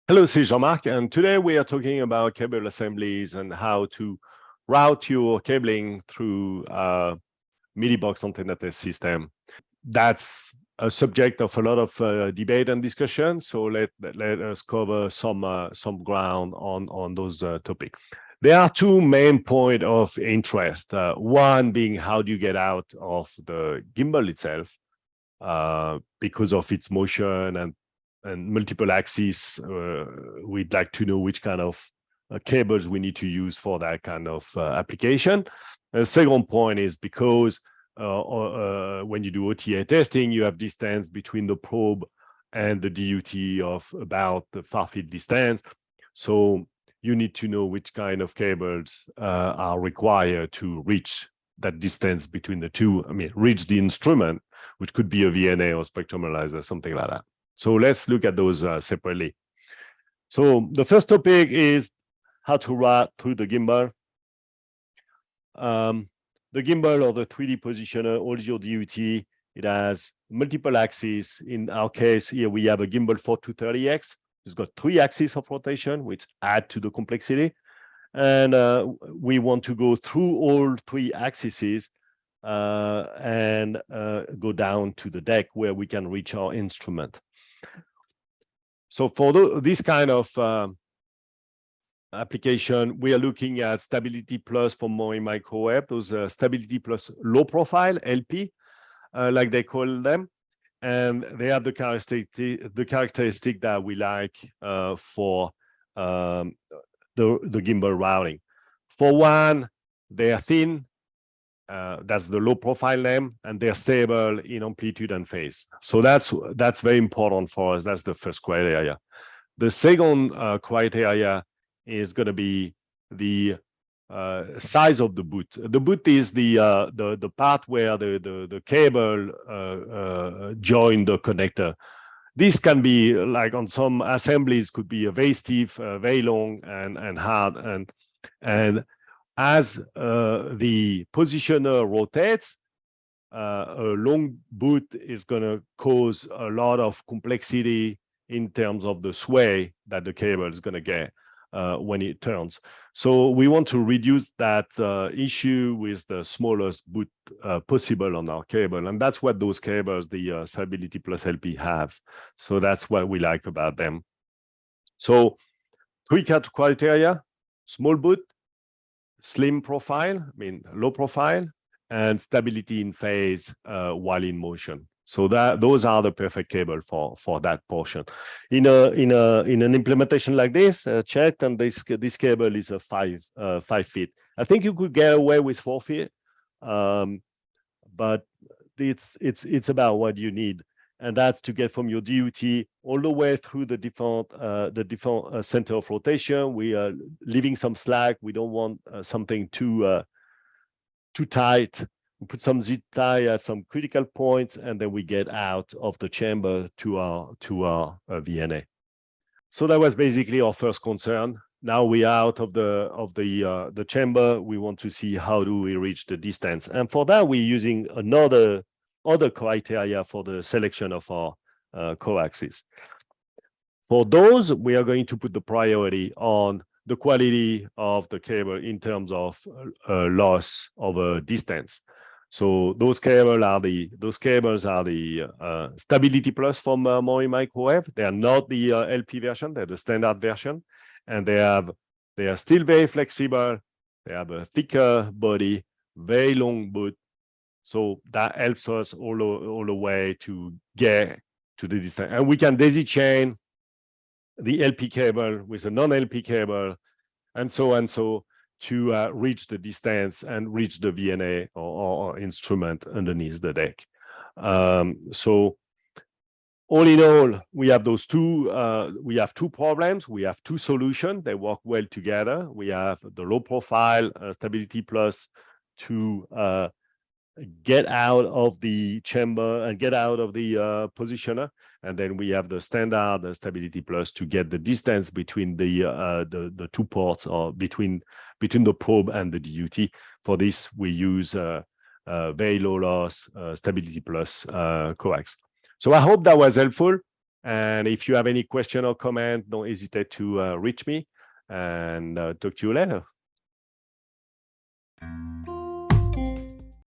Hello, this is Jean-Marc, and today we are talking about cable assemblies and how to route your cabling through MilliBox antenna test system. That's a subject of a lot of debate and discussion, so let us cover some ground on those topics. There are two main points of interest. One being, how do you get out of the gimbal itself because of its motion and multiple axes. We'd like to know which kind of cables we need to use for that kind of application. And the second point is because when you do OTA testing, you have distance between the probe and the DUT of about the far field distance. So you need to know which kind of cables are required to reach that distance between the two. I mean, reach the instrument, which could be a VNA or spectrum analyzer, something like that. So let's look at those separately. So the first topic is how to route through the gimbal. The gimbal, or the 3D positioner, holds your DUT. It has multiple axes. In our case here, we have a gimbal 4230X. It's got 3 axes of rotation, which add to the complexity. And we want to go through all 3 axes and go down to the deck where we can reach our instrument. So for this kind of application, we are looking at StabilityPlus from Maury Microwave, those StabilityPlus low profile, LP, like they call them. And they have the characteristic that we like for the gimbal routing. For one, they are thin. That's the low profile name, and they're stable in amplitude and phase. So that's very important for us. That's the first criteria. The second criteria is going to be the size of the boot. The boot is the part where the cable join the connector. This can be, like on some assemblies, could be a very stiff, very long and hard, and as the positioner rotates, a long boot is going to cause a lot of complexity in terms of the sway that the cable is going to get when it turns. So we want to reduce that issue with the smallest boot possible on our cable. And that's what those cables, the StabilityPlus LP, have. So that's what we like about them. So 3 criteria: small boot, slim profile, I mean low profile, and stability in phase while in motion. So those are the perfect cable for that portion. In an implementation like this, checked, and this cable is a 5 feet. I think you could get away with 4 feet, but it's about what you need, and that's to get from your DUT all the way through the default center of rotation. We are leaving some slack. We don't want something too tight. We put some zip tie at some critical points, and then we get out of the chamber to our VNA. So that was basically our first concern. Now we are out of the chamber. We want to see how do we reach the distance, and for that we're using other criteria for the selection of our coaxes. For those, we are going to put the priority on the quality of the cable in terms of loss over distance. So those cables are the StabilityPlus from Maury Microwave. They are not the LP version; they're the standard version, and they are still very flexible. They have a thicker body, very long boot. So that helps us all the way to get to the distance. And we can daisy chain the LP cable with a non-LP cable, and so to reach the distance and reach the VNA or instrument underneath the deck. So all in all, we have those two. We have 2 problems. We have 2 solutions. They work well together. We have the low profile StabilityPlus to get out of the chamber and get out of the positioner, and then we have the standard StabilityPlus to get the distance between the 2 ports, or between the probe and the DUT. For this, we use very low loss StabilityPlus coax. So I hope that was helpful. And if you have any question or comment, don't hesitate to reach me, and talk to you later.